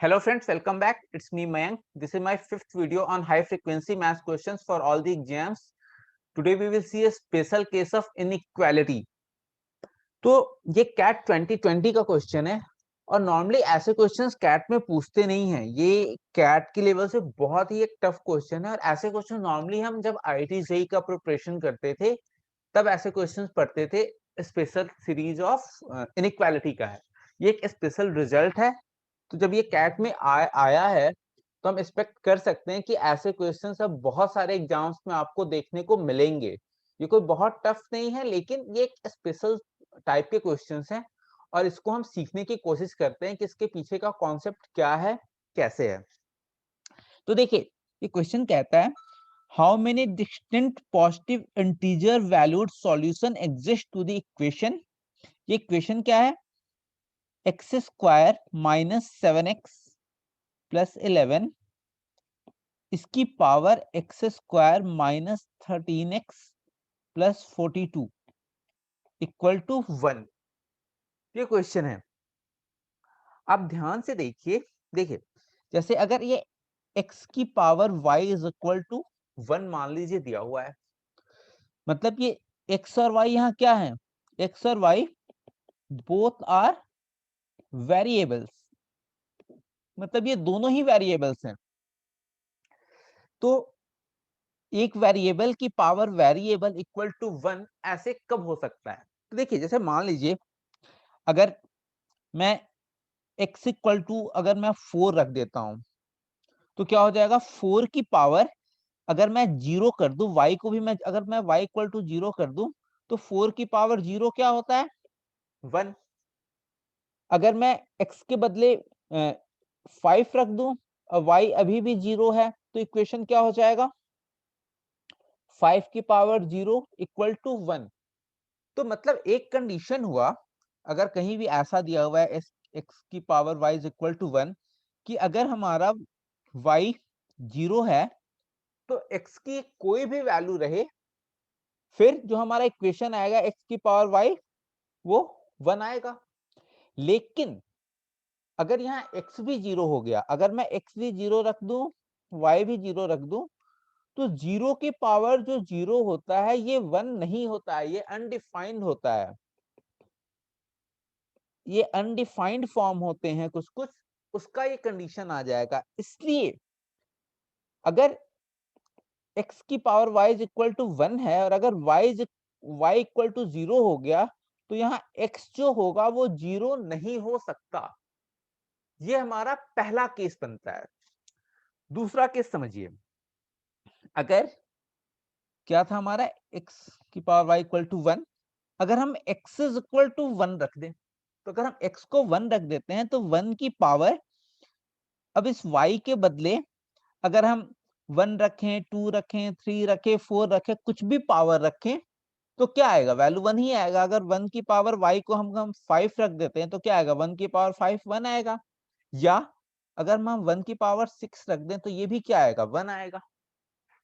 Hello friends, welcome back. It's me Mayank. This is my fifth video on high frequency math questions for all the exams. Today we will see a special case of inequality. तो ये cat 2020 का question है और normally ऐसे questions cat में पूछते नहीं हैं. ये कैट के लेवल से बहुत ही एक टफ क्वेश्चन है और ऐसे क्वेश्चन नॉर्मली हम जब आईआईटी जेईई का प्रिपरेशन करते थे तब ऐसे क्वेश्चंस पढ़ते थे. स्पेशल सीरीज ऑफ इनइक्वालिटी का है. ये एक स्पेशल रिजल्ट है. तो जब ये कैट में आया है तो हम एक्सपेक्ट कर सकते हैं कि ऐसे क्वेश्चंस अब बहुत सारे एग्जाम्स में आपको देखने को मिलेंगे. ये कोई बहुत टफ नहीं है लेकिन ये एक स्पेशल टाइप के क्वेश्चंस हैं और इसको हम सीखने की कोशिश करते हैं कि इसके पीछे का कॉन्सेप्ट क्या है, कैसे है. तो देखिए ये क्वेश्चन कहता है how many distinct positive integer valued solution exist to the equation. ये इक्वेशन क्या है? X square minus 7x plus 11 इसकी power x square minus 13x plus 42 equal to 1. ये क्वेश्चन है. आप ध्यान से देखिए जैसे अगर ये x की power y is equal to 1 मान लीजिए दिया हुआ है, मतलब ये x और y यहाँ क्या है? x और y बोथ आर वेरिएबल्स, मतलब ये दोनों ही वेरिएबल्स हैं. तो एक वेरिएबल की पावर वेरिएबल इक्वल टू 1 ऐसे कब हो सकता है? तो देखिए जैसे मान लीजिए अगर मैं x इक्वल टू अगर मैं 4 रख देता हूं तो क्या हो जाएगा? 4 की पावर अगर मैं 0 कर दूं, y को भी मैं अगर मैं y इक्वल टू 0 कर दूं तो 4 की पावर 0 क्या होता है? 1. अगर मैं x के बदले 5 रख दूं और y अभी भी 0 है तो इक्वेशन क्या हो जाएगा? 5 की पावर 0 इक्वल टू 1. तो मतलब एक कंडीशन हुआ, अगर कहीं भी ऐसा दिया हुआ है x की power y is equal to 1 कि अगर हमारा y 0 है तो x की कोई भी वैल्यू रहे फिर जो हमारा इक्वेशन आएगा x की पावर y वो 1 आएगा. लेकिन अगर यहाँ x भी 0 हो गया, अगर मैं x भी 0 रख दूं y भी 0 रख दूं तो 0 की पावर जो 0 होता है ये 1 नहीं होता है, ये अनडिफाइंड होता है. ये अनडिफाइंड फॉर्म होते हैं कुछ कुछ, उसका ये कंडीशन आ जाएगा. इसलिए अगर x की power y is equal to 1 है और अगर y इक्वल टू 0 हो गया तो यहाँ x जो होगा वो 0 नहीं हो सकता. ये हमारा पहला केस बनता है. दूसरा केस समझिए. अगर क्या था हमारा x की पावर y इक्वल टू 1, अगर हम x इज इक्वल टू 1 रख दें तो अगर हम x को 1 रख देते हैं तो 1 की पावर, अब इस y के बदले अगर हम 1 रखें, 2 रखें, 3 रखें, 4 रखें, कुछ भी पावर रखें तो क्या आएगा? वैल्यू 1 ही आएगा. अगर 1 की पावर y को हम 5 रख देते हैं तो क्या आएगा? 1 की पावर 5 1 आएगा. या अगर हम 1 की पावर 6 रख दें तो ये भी क्या आएगा? 1 आएगा.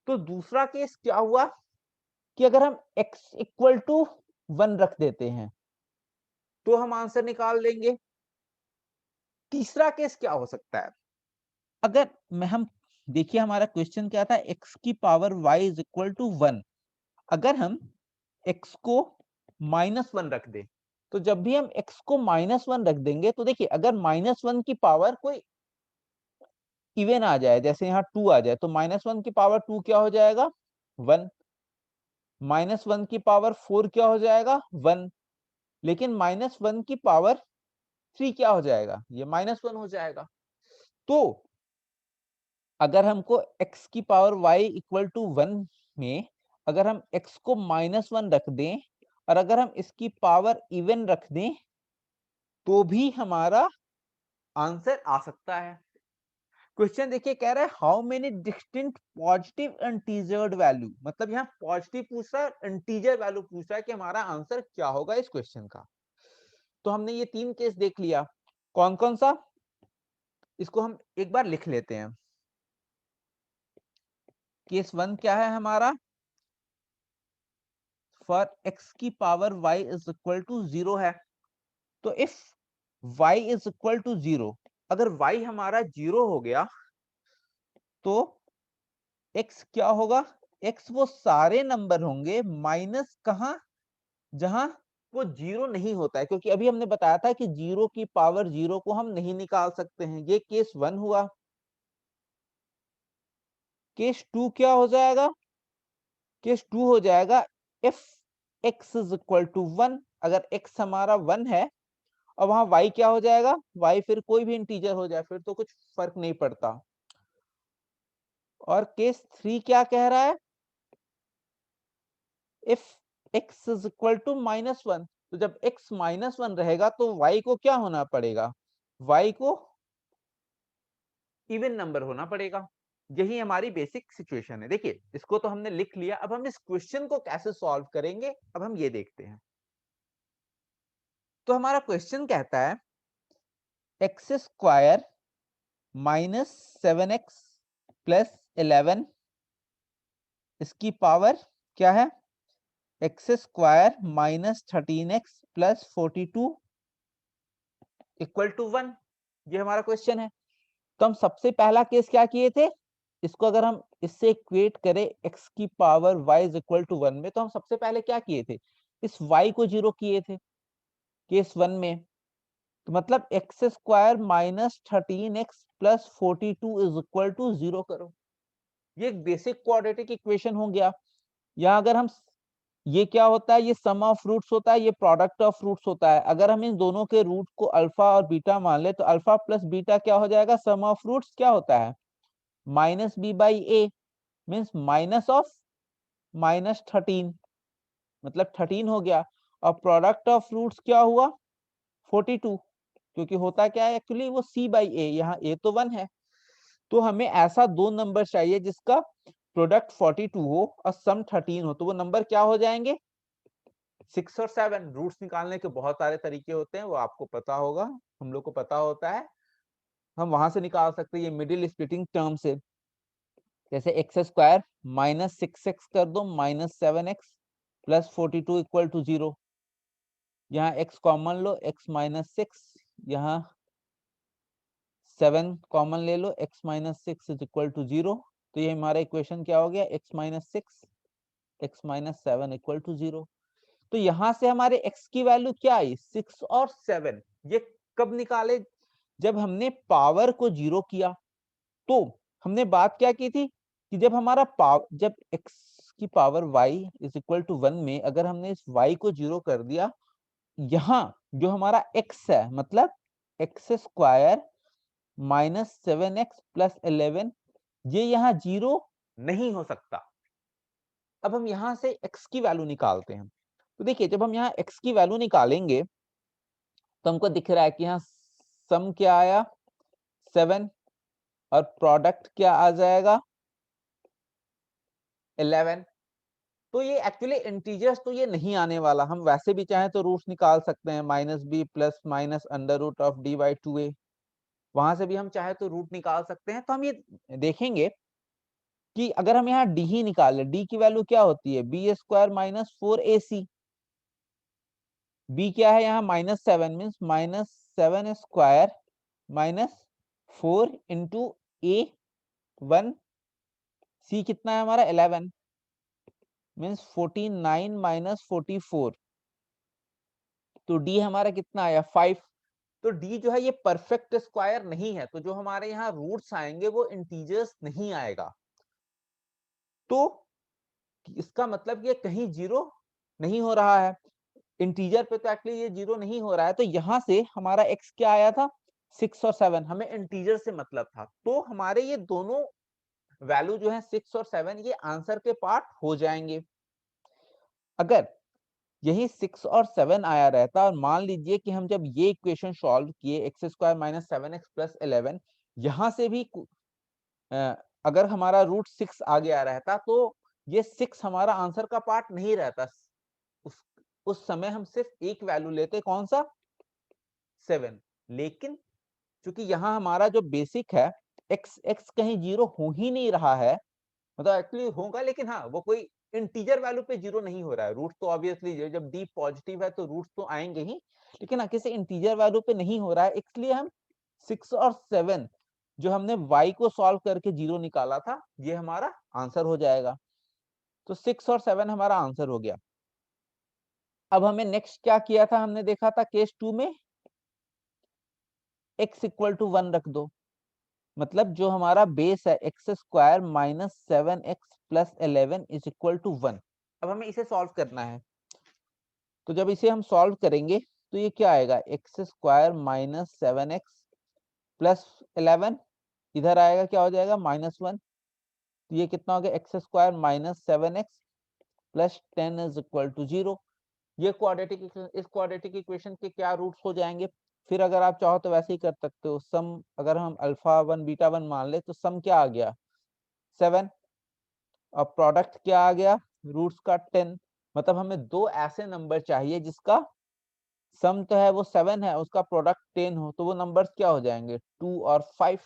तो दूसरा केस क्या हुआ कि अगर हम x इक्वल टू 1 रख देते हैं तो हम आंसर निकाल लेंगे. तीसरा केस क्या हो सकता है? अगर मैं हम देखिए हमारा क्वेश्चन क्या था? x की power y is equal to 1. अगर हम x को -1 रख दें तो जब भी हम x को -1 रख देंगे तो देखिए अगर -1 की पावर कोई इवन आ जाए, जैसे यहाँ 2 आ जाए तो -1 की पावर 2 क्या हो जाएगा? 1. -1 की पावर 4 क्या हो जाएगा? 1. लेकिन -1 की पावर 3 क्या हो जाएगा? ये -1 हो जाएगा. तो अगर हमको x की पावर y इक्वल टू 1 में अगर हम x को -1 रख दें और अगर हम इसकी पावर इवन रख दें तो भी हमारा आंसर आ सकता है. क्वेश्चन देखिए कह रहा है how many distinct positive integered value, मतलब यहाँ पॉजिटिव पूछ रहा है, इंटीजर वैल्यू पूछ रहा है कि हमारा आंसर क्या होगा इस क्वेश्चन का. तो हमने ये 3 केस देख लिया. कौन कौन सा? इसको हम एक बार लिख लेते हैं. केस 1 क्या है हमारा? फॉर x की power y is equal to 0 है. तो if y is equal to 0 अगर y हमारा 0 हो गया तो x क्या होगा, x वो सारे नंबर होंगे माइनस कहां, जहां वो 0 नहीं होता है, क्योंकि अभी हमने बताया था कि 0 की पावर 0 को हम नहीं निकाल सकते हैं। ये केस 1 हुआ। केस 2 क्या हो जाएगा, केस 2 हो जाएगा if x is equal to 1, अगर x हमारा 1 है और वहां y क्या हो जाएगा, y फिर कोई भी इंटीजर हो जाए फिर तो कुछ फर्क नहीं पड़ता। और केस 3 क्या कह रहा है, if x is equal to -1, तो जब x -1 रहेगा तो y को क्या होना पड़ेगा, y को इवन नंबर होना पड़ेगा। यही हमारी बेसिक सिचुएशन है। देखिए इसको तो हमने लिख लिया, अब हम इस क्वेश्चन को कैसे सॉल्व करेंगे अब हम ये देखते हैं। तो हमारा क्वेश्चन कहता है एक्स स्क्वायर -7x प्लस 11, इसकी पावर क्या है, x square -13x plus 42 equal to 1। ये हमारा क्वेश्चन है। तो हम सबसे पहला केस क्या किए थे, इसको अगर हम इससे इक्वेट करें x की power y is equal to 1 में, तो हम सबसे पहले क्या किए थे, इस y को 0 किए थे केस 1 में। तो मतलब x square -13x plus 42 is equal to 0 करो। ये एक बेसिक क्वाड्रेटिक इक्वेशन हो गया। या अगर हम, ये क्या होता है, ये सम ऑफ रूट्स होता है, ये प्रोडक्ट ऑफ रूट्स होता है। अगर हम इन दोनों के रूट को अल्फा और बीटा मान ले तो अल्फा प्लस बीटा क्या हो जाएगा, सम ऑफ रूट्स क्या होता है, -b/a, मीन्स माइनस ऑफ -13, मतलब 13 हो गया। और प्रोडक्ट ऑफ रूट्स क्या हुआ, 42, क्योंकि होता क्या है एक्चुअली वो c/a, यहाँ a तो 1 है। तो हमें ऐसा दो नंबर चाहिए जिसका प्रोडक्ट 42 हो और सम 13 हो। तो वो नंबर क्या हो जाएंगे, 6 और 7। रूट्स निकालने के बहुत सारे तरीके होते हैं, वो आपको पता होगा, हम लोग को पता होता है। हम वहां से निकाल सकते हैं ये मिडिल स्प्लिटिंग टर्म से। जैसे एक्स स्क्वायर -6x कर दो -7x प्लस 42 इक्वल टू 0। यहाँ x कॉमन लो, x -6, यहाँ 7 कॉमन ले लो, x -6 इज इक्वल टू 0। तो ये हमारा इक्वेशन क्या हो गया, x -6 x -7 इक्वल टू 0। तो यहां से हमारे x की वैल्यू क्या आई, 6 और 7। ये कब निकाले, जब हमने पावर को 0 किया। तो हमने बात क्या की थी कि जब हमारा जब x की power y is equal to 1 में अगर हमने इस y को 0 कर दिया, यहाँ जो हमारा x है, मतलब एक्स स्क्वायर -7x प्लस 11, ये यहाँ 0 नहीं हो सकता। अब हम यहाँ से x की वैल्यू निकालते हैं। तो देखिए जब हम यहाँ x की वैल्यू निकालेंगे तो हमको दिख रहा है कि यहाँ सम क्या आया 7 और प्रोडक्ट क्या आ जाएगा 11। तो ये एक्चुअली इंटीजर्स तो ये नहीं आने वाला, हम वैसे भी चाहें तो रूट्स निकाल सकते हैं, -b plus minus under root of d/2a, वहां से भी हम चाहे तो रूट निकाल सकते हैं। तो हम ये देखेंगे कि अगर हम यहाँ डी ही निकाल ले, डी की वैल्यू क्या होती है, बी स्क्वायर -4ac, बी क्या है यहाँ -7, मीन्स -7 स्क्वायर -4 इंटू a1, सी कितना है हमारा 11, मीन्स 49 -44, तो डी हमारा कितना आया 5। तो डी जो है ये परफेक्ट स्क्वायर नहीं है, तो जो हमारे यहाँ रूट्स आएंगे वो इंटीजर्स नहीं आएगा। तो इसका मतलब ये कहीं 0 नहीं हो रहा है, इंटीजर पे तो एक्चुअली ये 0 नहीं हो रहा है। तो यहाँ से हमारा x क्या आया था, 6 और 7, हमें इंटीजर से मतलब था। तो हमारे ये दोनों वैल्यू जो है 6 और 7 ये आंसर के पार्ट हो जाएंगे। अगर यही 6 और 7 आया रहता और मान लीजिए कि हम जब ये इक्वेशन सॉल्व किए एक्स स्क्वायर -7x प्लस 11, यहां से भी अगर हमारा √6 आ गया रहता तो ये 6 हमारा आंसर का पार्ट नहीं रहता। उस उस समय हम सिर्फ एक वैल्यू लेते, कौन सा 7। लेकिन चूंकि यहाँ हमारा जो बेसिक है x x कहीं 0 हो ही नहीं रहा है, मतलब एक्चुअली होगा लेकिन हाँ वो कोई इंटीजर वैल्यू पे 0 नहीं हो रहा है। रूट तो ऑब्वियसली जब d पॉजिटिव है तो रूट्स तो आएंगे ही, लेकिन किसी इंटीजर वैल्यू पे नहीं हो रहा है, इसलिए हम 6 और 7 जो हमने y को सॉल्व करके 0 निकाला था, ये हमारा आंसर हो जाएगा। तो 6 और 7 हमारा आंसर हो गया। अब हमें नेक्स्ट क्या किया था, हमने देखा था केस 2 में x इक्वल टू 1 रख दो, मतलब जो हमारा बेस है x square minus 7x plus 11 is equal to 1। अब हमें इसे सॉल्व करना है, तो जब इसे हम सॉल्व करेंगे तो ये क्या आएगा, x square minus 7x plus 11, इधर आएगा क्या हो जाएगा -1, तो ये कितना हो गया, x square minus 7x plus 10 is equal to 0। ये इस क्वाड्रेटिक इक्वेशन के क्या रूट्स हो जाएंगे। फिर अगर आप चाहो तो वैसे ही कर सकते हो, सम अगर हम अल्फा 1 बीटा 1 मान ले तो सम क्या आ गया 7, और प्रोडक्ट क्या आ गया रूट्स का 10। मतलब हमें दो ऐसे नंबर चाहिए जिसका सम तो है वो 7 है, उसका प्रोडक्ट 10 हो, तो वो नंबर्स क्या हो जाएंगे 2 और 5।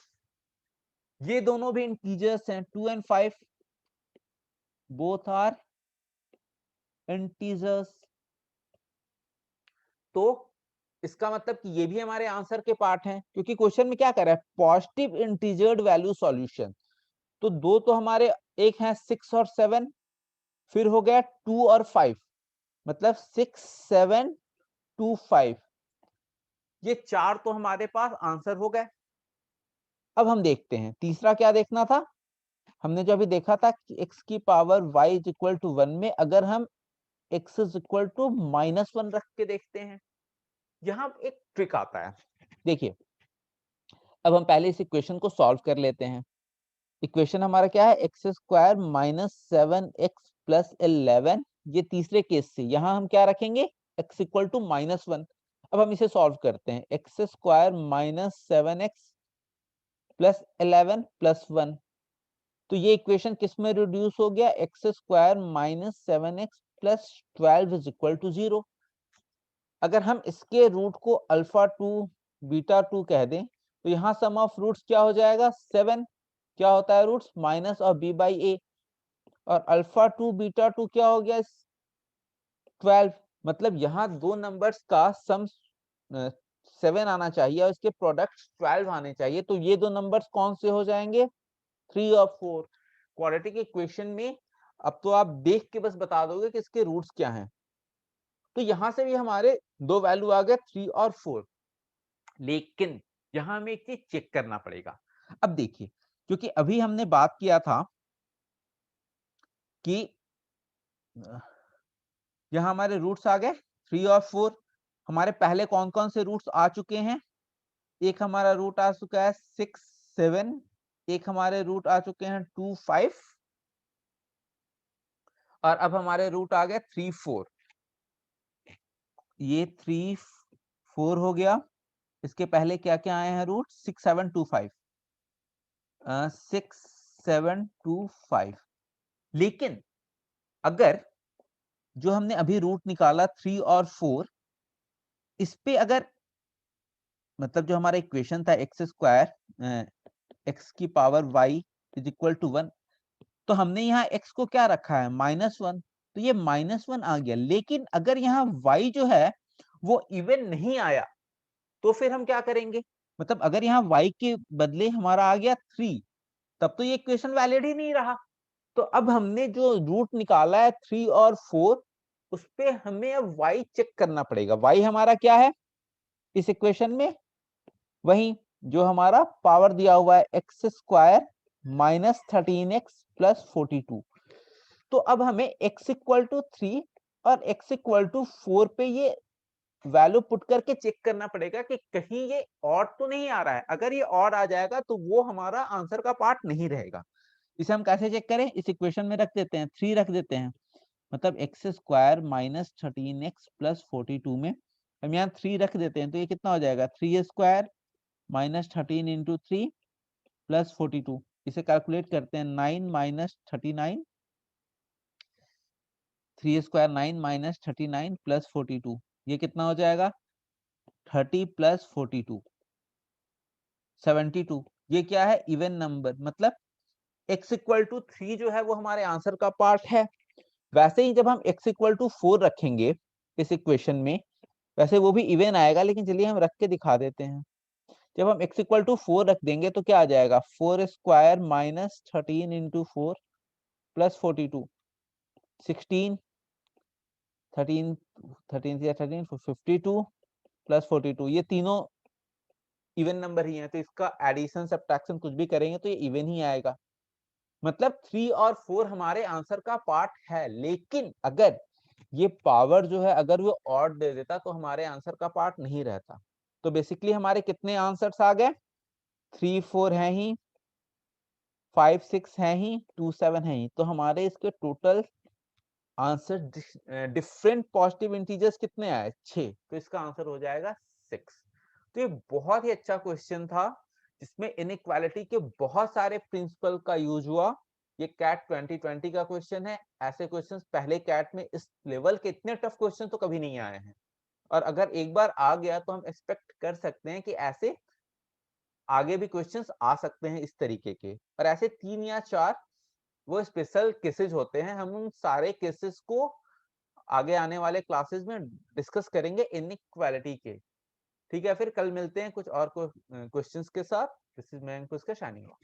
ये दोनों भी इंटीजर्स हैं, 2 and 5 बोथ आर इंटीजर्स। तो इसका मतलब कि ये भी हमारे आंसर के पार्ट हैं, क्योंकि क्वेश्चन में क्या कर रहा है, पॉजिटिव इंटीजर्ड वैल्यू सॉल्यूशन। तो दो तो हमारे एक है 6 और 7, फिर हो गया 2 और 5, मतलब 6 7 2 5, ये चार तो हमारे पास आंसर हो गए। अब हम देखते हैं तीसरा क्या देखना था। हमने जो अभी देखा था कि x की power y is equal to 1 में अगर हम x इज इक्वल टू -1 रख के देखते हैं, यहाँ एक ट्रिक आता है। देखिए, अब हम पहले इस इक्वेशन को सॉल्व कर लेते हैं। इक्वेशन हमारा क्या है, x square minus 7x plus 11, ये तीसरे केस से यहाँ हम क्या रखेंगे, x इक्वल टू -1। अब हम इसे सॉल्व करते हैं, x square minus 7x plus 11 plus 1, तो ये इक्वेशन किस में रिड्यूस हो गया, x square minus 7x plus 12 is equal to 0। अगर हम इसके रूट को अल्फा 2 बीटा 2 कह दें, तो यहाँ सम ऑफ रूट्स क्या हो जाएगा 7, क्या होता है रूट्स माइनस और b बाई ए, और अल्फा 2 बीटा 2 क्या हो गया 12, मतलब यहाँ दो नंबर्स का सम 7 आना चाहिए और इसके प्रोडक्ट 12 आने चाहिए। तो ये दो नंबर्स कौन से हो जाएंगे, 3 और 4। क्वाड्रेटिक इक्वेशन में अब तो आप देख के बस बता दोगे कि इसके रूट्स क्या हैं। तो यहां से भी हमारे दो वैल्यू आ गए 3 और 4, लेकिन यहां हमें एक चीज चेक करना पड़ेगा। अब देखिए, क्योंकि अभी हमने बात किया था कि यहाँ हमारे रूट्स आ गए 3 और 4। हमारे पहले कौन कौन से रूट्स आ चुके हैं, एक हमारा रूट आ चुका है 6 7, एक हमारे रूट आ चुके हैं 2 5, और अब हमारे रूट आ गए 3 4। ये 3 4 हो गया, इसके पहले क्या क्या आए हैं रूट 6 7 2 5, 6 7 2 5। लेकिन अगर जो हमने अभी रूट निकाला 3 और 4, इस पे अगर मतलब जो हमारा इक्वेशन था एक्स स्क्वायर एक्स की power y is equal to 1, तो हमने यहाँ x को क्या रखा है -1, तो ये -1 आ गया। लेकिन अगर यहाँ y जो है वो इवन नहीं आया, तो फिर हम क्या करेंगे, मतलब अगर यहाँ y के बदले हमारा आ गया 3, तब तो ये इक्वेशन वैलिड ही नहीं रहा। तो अब हमने जो रूट निकाला है 3 और 4, उस पे हमें अब y चेक करना पड़ेगा। y हमारा क्या है इस इक्वेशन में, वही जो हमारा पावर दिया हुआ है x square minus 13x plus 42। तो अब हमें x इक्वल टू 3 और x इक्वल टू 4 पे ये वैल्यू पुट करके चेक करना पड़ेगा कि कहीं ये ऑड तो नहीं आ रहा है। अगर ये ऑड आ जाएगा तो वो हमारा आंसर का पार्ट नहीं रहेगा। इसे हम कैसे चेक करें, इस इक्वेशन में रख देते हैं 3 रख देते हैं, मतलब x square minus 13x plus 42 में हम यहाँ 3 रख देते हैं, तो ये कितना हो जाएगा 3 स्क्वायर माइनस 13 इंटू 3 प्लस 42। इसे कैलकुलेट करते हैं 9 माइनस 39, 3 स्क्वायर 9 माइनस 39 प्लस 42, ये कितना हो जाएगा 30 प्लस 42 72। ये क्या है इवन नंबर, मतलब x इक्वल टू 3 जो है वो हमारे आंसर का पार्ट है। वैसे ही जब हम x इक्वल टू 4 रखेंगे इस इक्वेशन में, वैसे वो भी इवन आएगा, लेकिन चलिए हम रख के दिखा देते हैं। जब हम x इक्वल टू 4 रख देंगे तो क्या आ जाएगा, 4 स्क्वायर माइनस 13 इंटू 4 प्लस 42, 16, 13 13 या 13 52 प्लस 42, ये तीनों इवन नंबर ही हैं, तो इसका एडिशन सब्ट्रैक्शन कुछ भी करेंगे तो ये इवन ही आएगा। मतलब 3 और 4 हमारे आंसर का पार्ट है, लेकिन अगर ये पावर जो है अगर वो ऑड दे देता तो हमारे आंसर का पार्ट नहीं रहता। तो बेसिकली हमारे कितने आंसर्स आ गए, 3 4 है ही, 5 6 है ही, 2 7 है ही। तो हमारे इसके total answer different positive integers कितने आए, 6। तो इसका आंसर हो जाएगा 6। तो ये बहुत ही अच्छा क्वेश्चन था जिसमें इनइक्वालिटी के बहुत सारे प्रिंसिपल का यूज हुआ। ये कैट 2020 का क्वेश्चन है। ऐसे क्वेश्चंस पहले कैट में इस लेवल के इतने टफ क्वेश्चन तो कभी नहीं आए हैं, और अगर एक बार आ गया तो हम एक्सपेक्ट कर सकते हैं कि ऐसे आगे भी क्वेश्चंस आ सकते हैं इस तरीके के। और ऐसे 3 या 4 वो स्पेशल केसेस होते हैं, हम उन सारे केसेस को आगे आने वाले क्लासेस में डिस्कस करेंगे इनइक्वालिटी के। ठीक है, फिर कल मिलते हैं कुछ और क्वेश्चंस के साथ। दिस इज मैं शाइनिंग ऑफ।